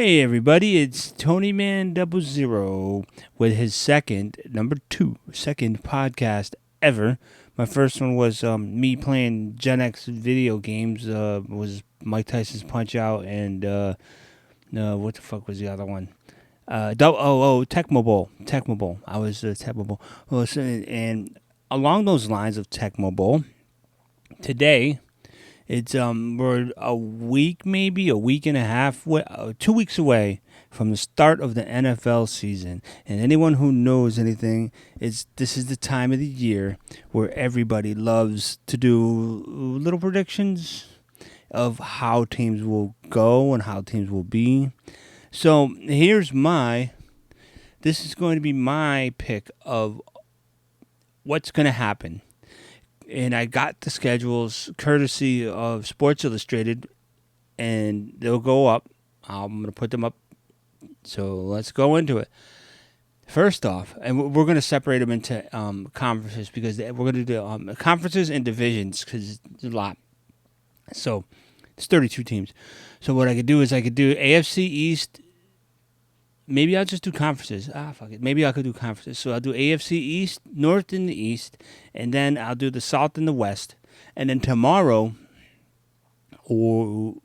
Hey everybody, it's Tony Man 00 with his second podcast ever. My first one was me playing Gen X video games. Was Mike Tyson's Punch Out and what the fuck was the other one? Tecmo Bowl. Tecmo Bowl. I was Tecmo Bowl. And along those lines of Tecmo Bowl, today it's we're a week, maybe a week and a half, 2 weeks away from the start of the NFL season. And anyone who knows anything, this is the time of the year where everybody loves to do little predictions of how teams will go and how teams will be. So this is going to be my pick of what's going to happen. And I got the schedules courtesy of Sports Illustrated, and they'll go up. I'm going to put them up. So let's go into it. First off, and we're going to separate them into conferences because we're going to do conferences and divisions because it's a lot. So it's 32 teams. So what I could do is I could do AFC East. Maybe I'll just do conferences. Fuck it. Maybe I could do conferences. So I'll do AFC East, North and the East, and then I'll do the South and the West. And then tomorrow, I'll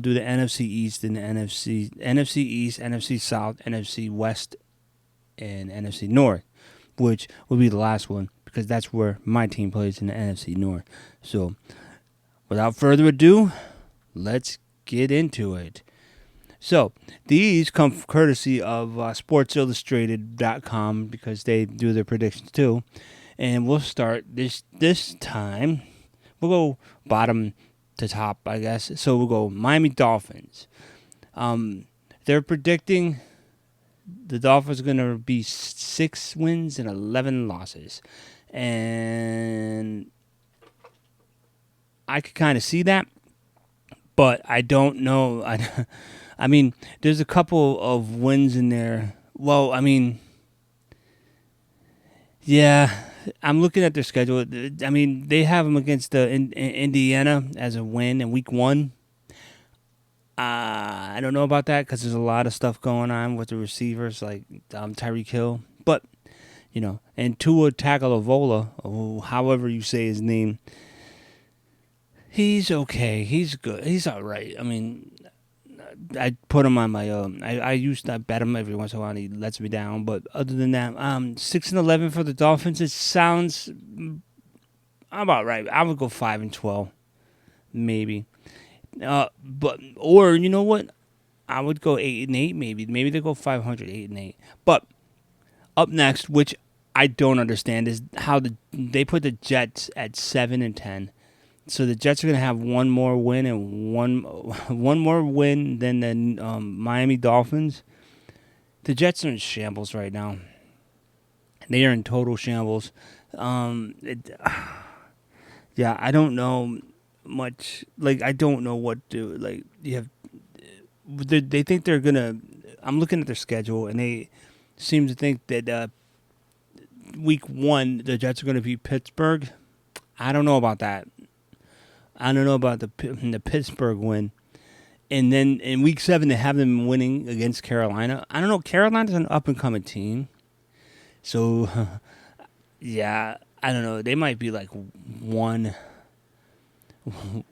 do the NFC East and the NFC East, NFC South, NFC West, and NFC North, which will be the last one because that's where my team plays in the NFC North. So without further ado, let's get into it. So these come courtesy of SportsIllustrated.com because they do their predictions too. And we'll start this time. We'll go bottom to top, I guess. So we'll go Miami Dolphins. They're predicting the Dolphins are going to be 6 wins and 11 losses. And I could kind of see that, but I don't know. I mean, there's a couple of wins in there. Well, I mean, yeah, I'm looking at their schedule. I mean, they have them against Indiana as a win in week 1. I don't know about that because there's a lot of stuff going on with the receivers like Tyreek Hill. But, and Tua Tagovailoa, or however you say his name, he's okay. He's good. He's all right. I mean, I put him on my I used to bet him every once in a while and he lets me down, but other than that, 6-11 for the Dolphins. It sounds about right. I would go 5-12, maybe. Or you know what? I would go 8-8, maybe they go 500, 8-8. But up next, which I don't understand, is how they put the Jets at 7-10. So the Jets are going to have one more win and one more win than the Miami Dolphins. The Jets are in shambles right now. They are in total shambles. I don't know much. Like, I don't know what to, like, they think they're going to, I'm looking at their schedule, and they seem to think that week 1, the Jets are going to beat Pittsburgh. I don't know about that. I don't know about the Pittsburgh win. And then in week 7, they have them winning against Carolina. I don't know. Carolina's an up-and-coming team. So, yeah, I don't know. They might be like 1. I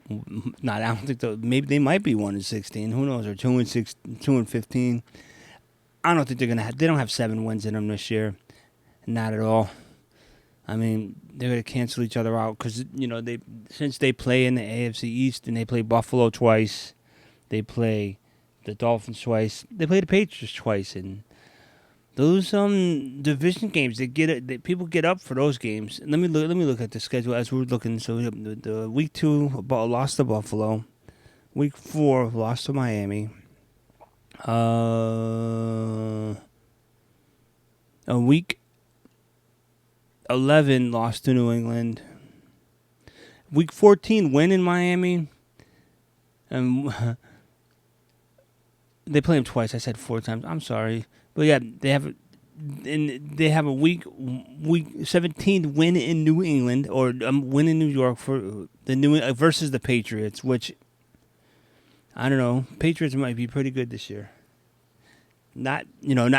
don't think maybe they might be 1-16. Who knows? Or 2-15. I don't think they're gonna. They don't have 7 wins in them this year. Not at all. I mean, they're going to cancel each other out because, since they play in the AFC East and they play Buffalo twice, they play the Dolphins twice, they play the Patriots twice, and those division games, people get up for those games. Let me look at the schedule as we're looking. So the week 2 lost to Buffalo, week 4 lost to Miami, a week 11 lost to New England. Week 14 win in Miami. And they play them twice. I said 4 times. I'm sorry, but yeah, they have a week 17 win in New England or win in New York for the versus the Patriots, which I don't know. Patriots might be pretty good this year. Not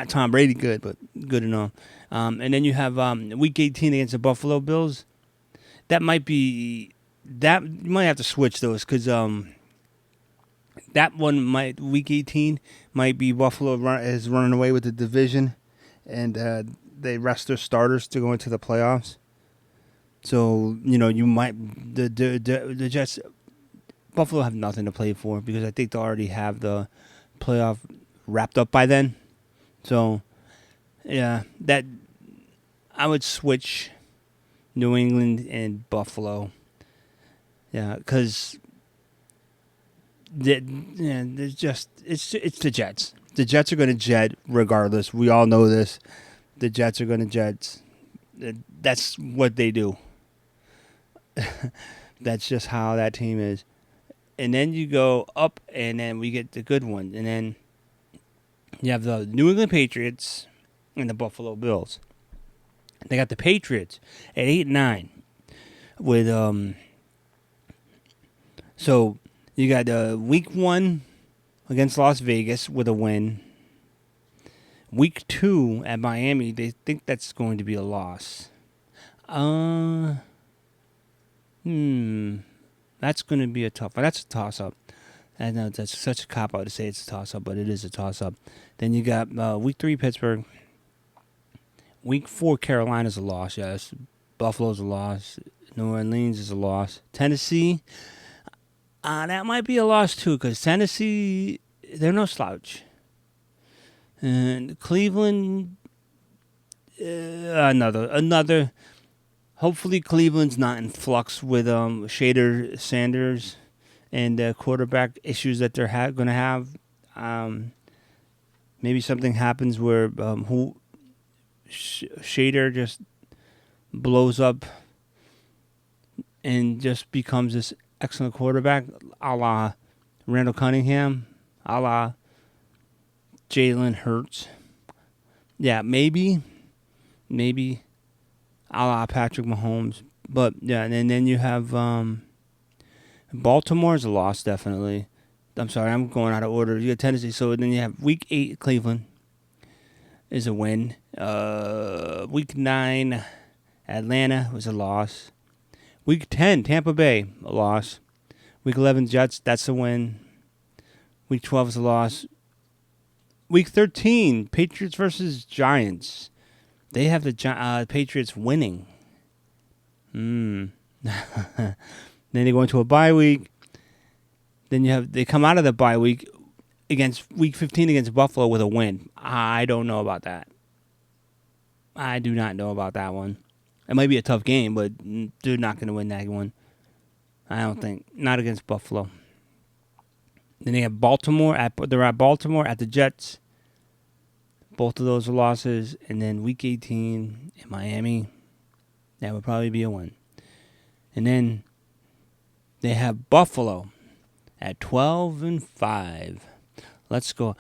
Tom Brady good, but good enough. And then you have Week 18 against the Buffalo Bills. That might be that you might have to switch those because that one might Week 18 might be Buffalo is running away with the division, and they rest their starters to go into the playoffs. So you might the Jets Buffalo have nothing to play for because I think they already have the playoff wrapped up by then. So yeah, that I would switch New England and Buffalo. Yeah, because there's just it's the Jets. The Jets are going to jet regardless. We all know this. The Jets are going to jet. That's what they do. That's just how that team is. And then you go up, and then we get the good one. And then you have the New England Patriots and the Buffalo Bills. They got the Patriots at 8-9 with So you got Week 1 against Las Vegas with a win. Week 2 at Miami, they think that's going to be a loss. That's going to be a tough one. That's a toss-up. I know that's such a cop-out to say it's a toss-up, but it is a toss-up. Then you got Week 3 Pittsburgh. Week 4 Carolina's a loss, yes. Buffalo's a loss. New Orleans is a loss. Tennessee, that might be a loss too, because Tennessee, they're no slouch. And Cleveland, another. Hopefully Cleveland's not in flux with Shader Sanders and quarterback issues that they're going to have. Maybe something happens where Shader just blows up and just becomes this excellent quarterback, a la Randall Cunningham, a la Jalen Hurts. Yeah, maybe a la Patrick Mahomes. But yeah, and then you have Baltimore's a loss, definitely. I'm sorry, I'm going out of order. You got Tennessee, so then you have Week 8 Cleveland is a win. Week 9 Atlanta was a loss. Week 10 Tampa Bay, a loss. Week 11 Jets, that's a win. Week 12 is a loss. Week 13 Patriots versus Giants. They have the Patriots winning. Then they go into a bye week. Then they come out of the bye week against Week 15 against Buffalo with a win. I don't know about that. I do not know about that one. It might be a tough game, but they're not going to win that one. I don't think. Not against Buffalo. Then they have Baltimore. They're at Baltimore at the Jets. Both of those are losses. And then Week 18 in Miami. That would probably be a win. And then they have Buffalo at 12-5. Let's go.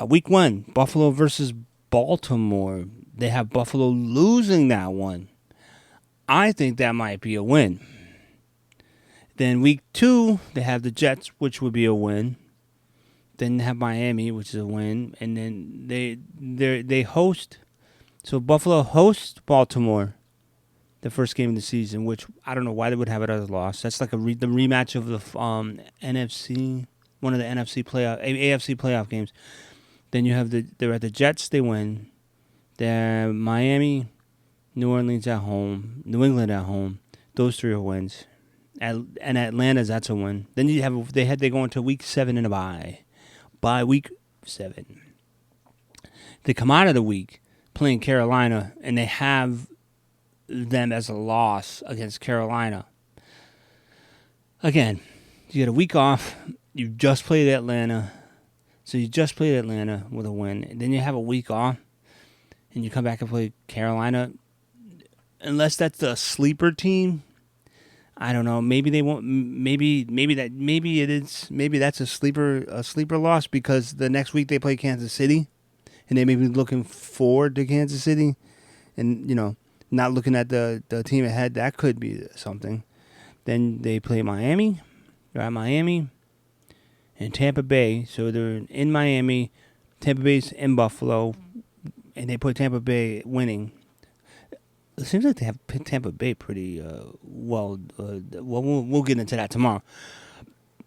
Week 1, Buffalo versus Baltimore. They have Buffalo losing that one. I think that might be a win. Then Week 2, they have the Jets, which would be a win. Then they have Miami, which is a win. And then they host. So Buffalo hosts Baltimore the first game of the season, which I don't know why they would have it as a loss. That's like the rematch of the NFC, one of the AFC playoff games. Then you have they're at the Jets, they win. They're Miami, New Orleans at home, New England at home. Those 3 are wins. And Atlanta's, that's a win. Then they go into Week 7 in a bye. By Week 7. They come out of the week playing Carolina, and they have them as a loss against Carolina. Again, you get a week off. You just played Atlanta. So you just played Atlanta with a win. And then you have a week off, and you come back and play Carolina. Unless that's a sleeper team, I don't know. Maybe they won't. Maybe it is. Maybe that's a sleeper loss because the next week they play Kansas City, and they may be looking forward to Kansas City, and not looking at the team ahead. That could be something. Then they play Miami. They're at Miami, and Tampa Bay. So they're in Miami. Tampa Bay's in Buffalo, and they put Tampa Bay winning. It seems like they have Tampa Bay pretty well. We'll get into that tomorrow.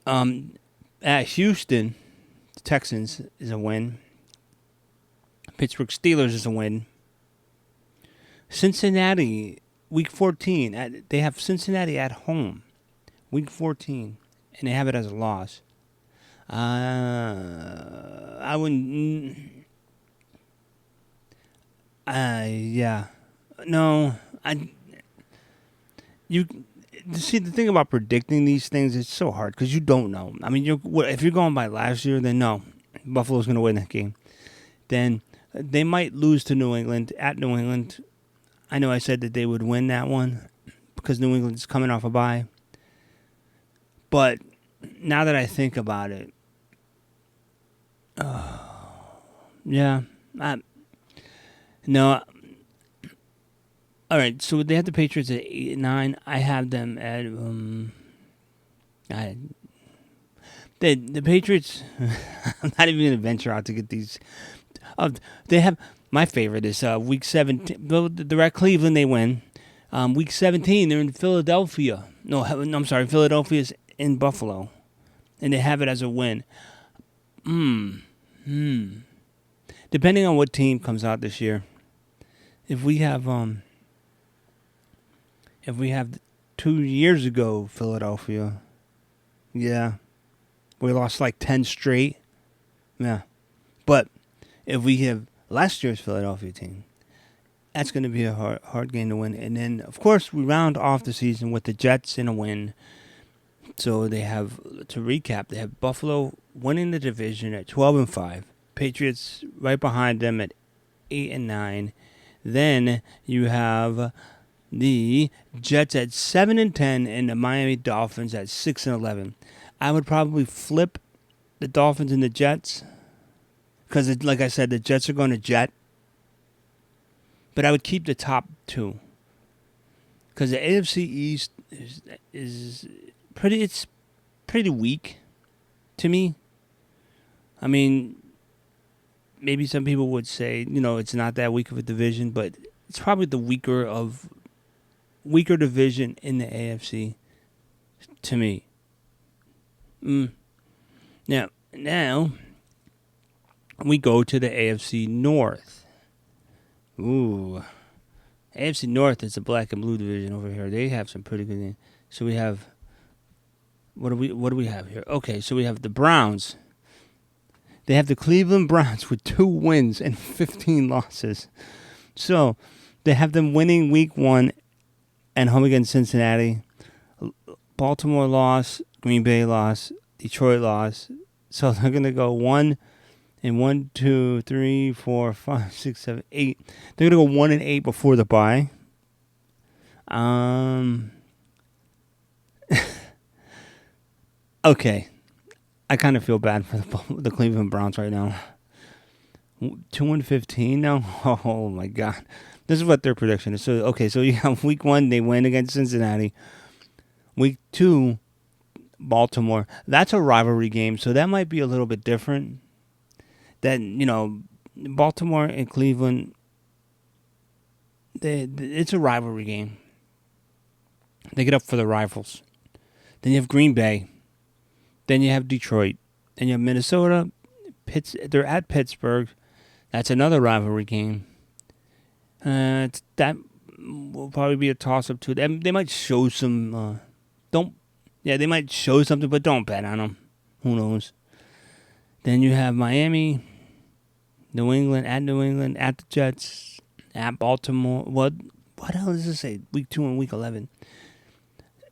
At Houston, the Texans is a win. Pittsburgh Steelers is a win. Cincinnati, Week 14. They have Cincinnati at home, Week 14, and they have it as a loss. I wouldn't. Yeah. No, you see the thing about predicting these things, it's so hard because you don't know. I mean, if you're going by last year, then no, Buffalo's going to win that game. Then they might lose to New England at New England. I know I said that they would win that one because New England's coming off a bye. But now that I think about it, yeah, no. All right, so they have the Patriots at 8 and 9. I have them at the Patriots. I'm not even gonna venture out to get these. They have my favorite is Week 17. They're at Cleveland. They win. Week 17, they're in Philadelphia. No, I'm sorry. Philadelphia's in Buffalo, and they have it as a win. Depending on what team comes out this year, if we have 2 years ago Philadelphia, yeah, we lost like 10 straight. Yeah, but if we have last year's Philadelphia team, that's going to be a hard game to win. And then, of course, we round off the season with the Jets in a win. So they have, to recap, they have Buffalo winning the division at 12-5. Patriots right behind them at 8 and 9. Then you have the Jets at 7 and 10, and the Miami Dolphins at 6 and 11. I would probably flip the Dolphins and the Jets because, like I said, the Jets are going to jet. But I would keep the top two because the AFC East is pretty. It's pretty weak to me. I mean, maybe some people would say, it's not that weak of a division, but it's probably the weaker division in the AFC to me. Now we go to the AFC North. Ooh, AFC North is a black and blue division over here. They have some pretty good names. So we have what do we have here? Okay, so we have the Browns. They have the Cleveland Browns with 2 wins and 15 losses. So they have them winning Week 1 and home against Cincinnati. Baltimore loss, Green Bay loss, Detroit loss. So they're gonna go 1 and 2, 3, 4, 5, 6, 7, 8. They're gonna go 1 and 8 before the bye. Okay, I kind of feel bad for the Cleveland Browns right now. 2 and 15 now. Oh my God, this is what their prediction is. So you have Week 1 they win against Cincinnati. Week 2, Baltimore. That's a rivalry game, so that might be a little bit different. That Baltimore and Cleveland, it's a rivalry game. They get up for the rivals. Then you have Green Bay. Then you have Detroit. Then you have Minnesota. They're at Pittsburgh. That's another rivalry game. That will probably be a toss-up too. They might show some. They might show something, but don't bet on them. Who knows? Then you have Miami, New England, at the Jets, at Baltimore. What hell does this say? Week 2 and Week 11.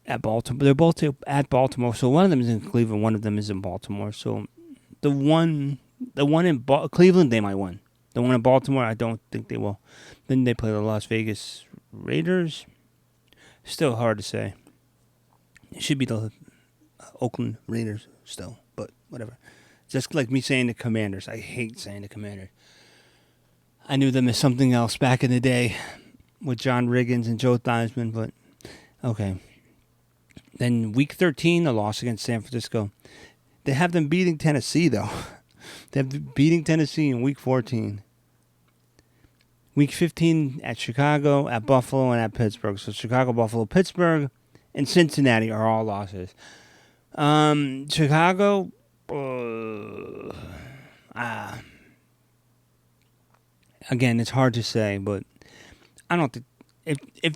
At Baltimore. They're both at Baltimore. So one of them is in Cleveland, one of them is in Baltimore. So the one in Cleveland, they might win. The one in Baltimore, I don't think they will. Then they play the Las Vegas Raiders. Still hard to say. It should be the Oakland Raiders still, but whatever. Just like me saying the Commanders. I hate saying the Commanders. I knew them as something else back in the day with John Riggins and Joe Theismann, but okay. Then Week 13, the loss against San Francisco. They have them beating Tennessee, though. They have them beating Tennessee in Week 14. Week 15 at Chicago, at Buffalo, and at Pittsburgh. So Chicago, Buffalo, Pittsburgh, and Cincinnati are all losses. Chicago, again, it's hard to say, but I don't think if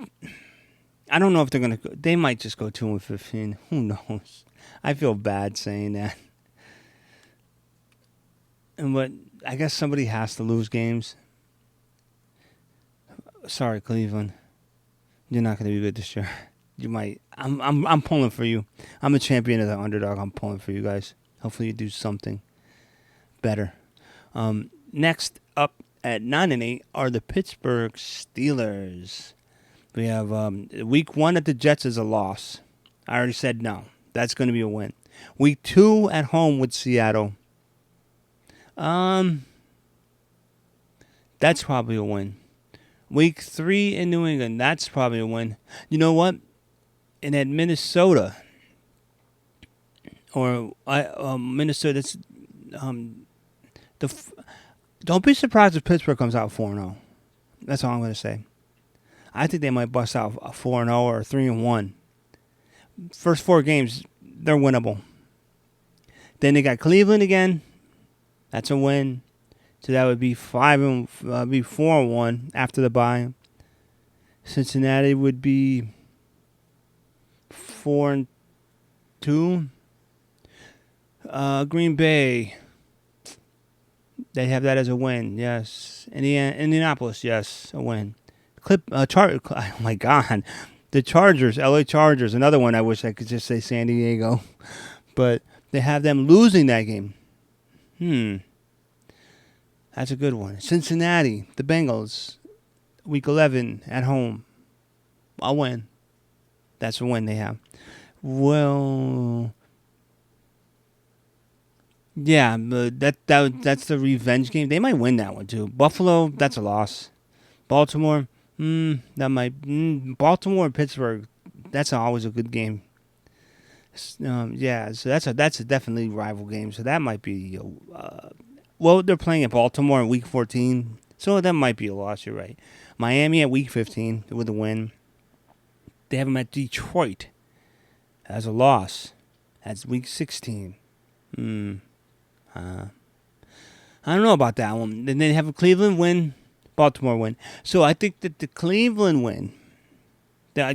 I don't know if they're gonna go. They might just go 2-15. Who knows? I feel bad saying that. But I guess somebody has to lose games. Sorry, Cleveland. You're not going to be good this year. You might. I'm pulling for you. I'm a champion of the underdog. I'm pulling for you guys. Hopefully you do something better. Next up at 9-8 are the Pittsburgh Steelers. We have week 1 at the Jets is a loss. I already said no. That's going to be a win. Week 2 at home with Seattle. That's probably a win. Week 3 in New England. That's probably a win. You know what? And at Minnesota, Minnesota. Don't be surprised if Pittsburgh comes out 4-0. That's all I'm going to say. I think they might bust out a 4-0 or 3-1. First 4 games, they're winnable. Then they got Cleveland again. That's a win. So that would be 4-1 after the bye. Cincinnati would be 4-2. Green Bay, they have that as a win. Yes. Indianapolis, yes, a win. Oh my God, the Chargers, LA Chargers, another one. I wish I could just say San Diego, but they have them losing that game. That's a good one. Cincinnati, the Bengals, Week 11 at home. I'll win. That's a win they have. Well, yeah, but that's the revenge game. They might win that one too. Buffalo, that's a loss. Baltimore, Baltimore and Pittsburgh, that's always a good game. Yeah, so that's a definitely rival game. So that might be. Well, they're playing at Baltimore in Week 14, so that might be a loss. You're right. Miami at Week 15 with a win. They have them at Detroit as a loss. That's Week 16. I don't know about that one. Then they have a Cleveland win, Baltimore win. So I think that the Cleveland win. I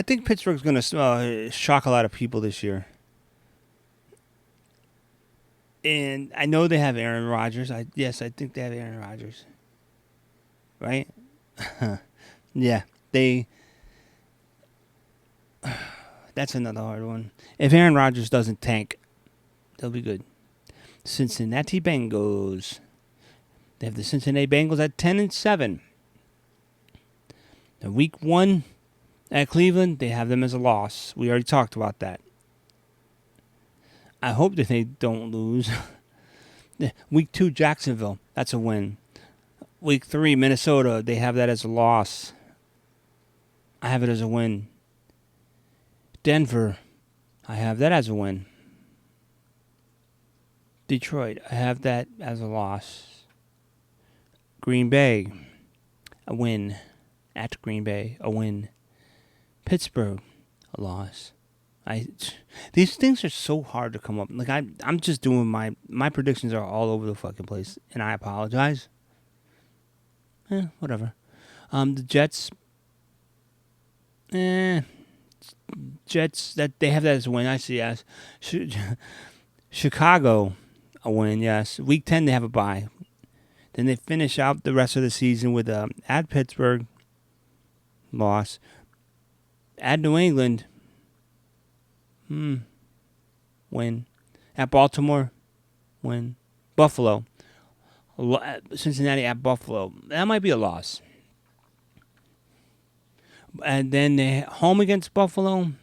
think Pittsburgh's going to shock a lot of people this year. And I know they have Aaron Rodgers. I think they have Aaron Rodgers. Right? Yeah. That's another hard one. If Aaron Rodgers doesn't tank, they'll be good. Cincinnati Bengals. They have the Cincinnati Bengals at 10-7. The Week 1 at Cleveland, they have them as a loss. We already talked about that. I hope that they don't lose. Week 2, Jacksonville. That's a win. Week 3, Minnesota. They have that as a loss. I have it as a win. Denver. I have that as a win. Detroit. I have that as a loss. Green Bay. A win. At Green Bay. A win. Pittsburgh. A loss. These things are so hard to come up. Like I'm just doing my predictions are all over the fucking place, and I apologize. Whatever. The Jets. Jets that they have that as a win. I see. Yes. Chicago, a win. Yes. Week 10 they have a bye. Then they finish out the rest of the season with at Pittsburgh, loss. At New England. Win. At Baltimore, win. Buffalo. Cincinnati at Buffalo. That might be a loss. And then they home against Baltimore.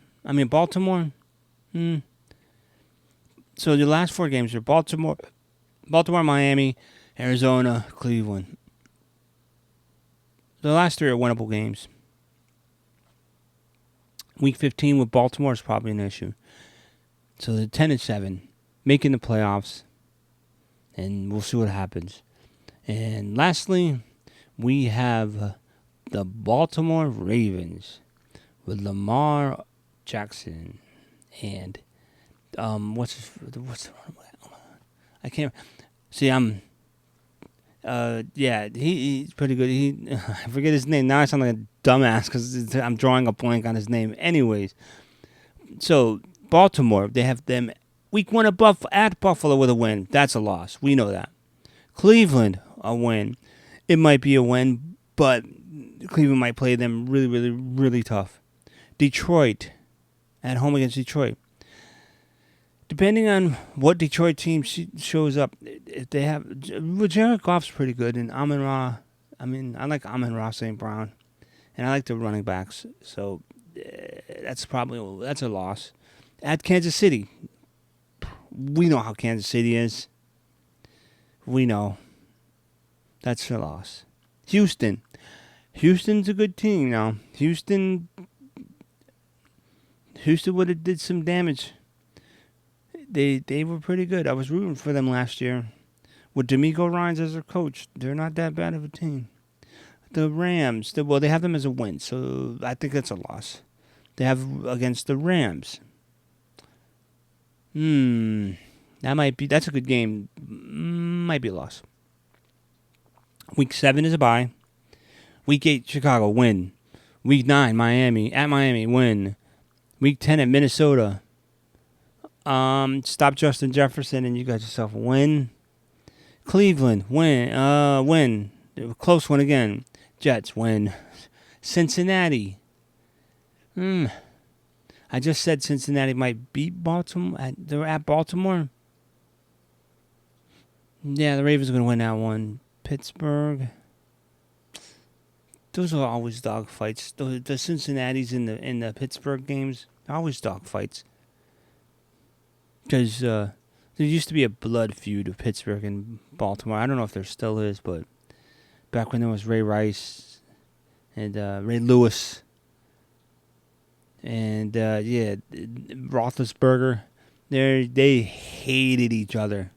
So the last 4 games are Baltimore, Miami, Arizona, Cleveland. The last 3 are winnable games. Week 15 with Baltimore is probably an issue. So they're 10-7, making the playoffs, and we'll see what happens. And lastly, we have the Baltimore Ravens with Lamar Jackson and I can't see. He's pretty good. I forget his name now. I sound like a dumbass because I'm drawing a blank on his name. Anyways, so Baltimore, they have them week 1 at Buffalo with a win. That's a loss. We know that. Cleveland, a win. It might be a win, but Cleveland might play them really, really, really tough. Detroit, at home against Detroit. Depending on what Detroit team shows up, if they have, Jared Goff's pretty good, and I like Amon-Ra St. Brown, and I like the running backs, so that's a loss. At Kansas City, we know how Kansas City is. We know. That's a loss. Houston's a good team now. Houston would have did some damage. They were pretty good. I was rooting for them last year. With D'Amico Ryans as their coach, they're not that bad of a team. The Rams, they have them as a win, so I think that's a loss. They have against the Rams. That's a good game. Might be a loss. Week 7 is a bye. Week 8, Chicago, win. Week 9, Miami, win. Week 10 at Minnesota. Stop Justin Jefferson and you got yourself a win. Cleveland, win. Close one again. Jets, win. Cincinnati. I just said Cincinnati might beat Baltimore. They're at Baltimore. Yeah, the Ravens are going to win that one. Pittsburgh. Those are always dog fights. The Cincinnati's in the Pittsburgh games, always dog fights. Because there used to be a blood feud of Pittsburgh and Baltimore. I don't know if there still is, but back when there was Ray Rice and Ray Lewis and Roethlisberger, they hated each other.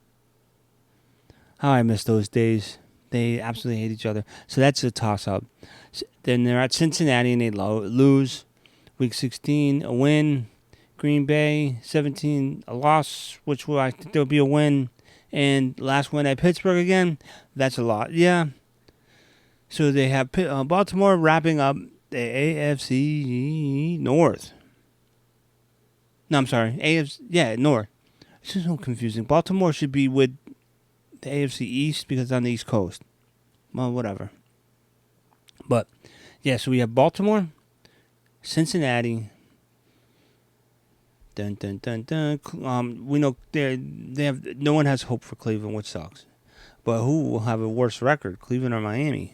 How I miss those days. They absolutely hate each other. So that's a toss-up. Then they're at Cincinnati and they lose. Week 16, a win. Green Bay, 17, a loss, which I think there'll be a win. And last win at Pittsburgh again, that's a lot. Yeah. So they have Baltimore wrapping up the AFC North. No, I'm sorry. North. It's just so confusing. Baltimore should be with the AFC East because it's on the East Coast. Well, whatever. But, yeah, so we have Baltimore, Cincinnati. Dun, dun, dun, dun. We know they have no one has hope for Cleveland, which sucks. But who will have a worse record, Cleveland or Miami?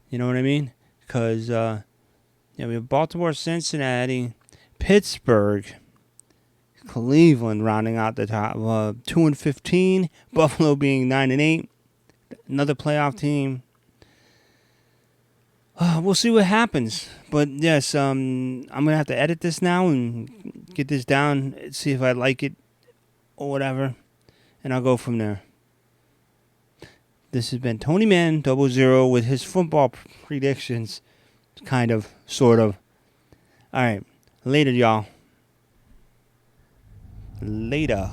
You know what I mean? Because we have Baltimore, Cincinnati, Pittsburgh, Cleveland rounding out the top. 2-15, Buffalo being 9-8, another playoff team. We'll see what happens. But yes, I'm going to have to edit this now and get this down, see if I like it or whatever, and I'll go from there. This has been Tony Man 00 with his football predictions, kind of, sort of. All right, later, y'all. Later.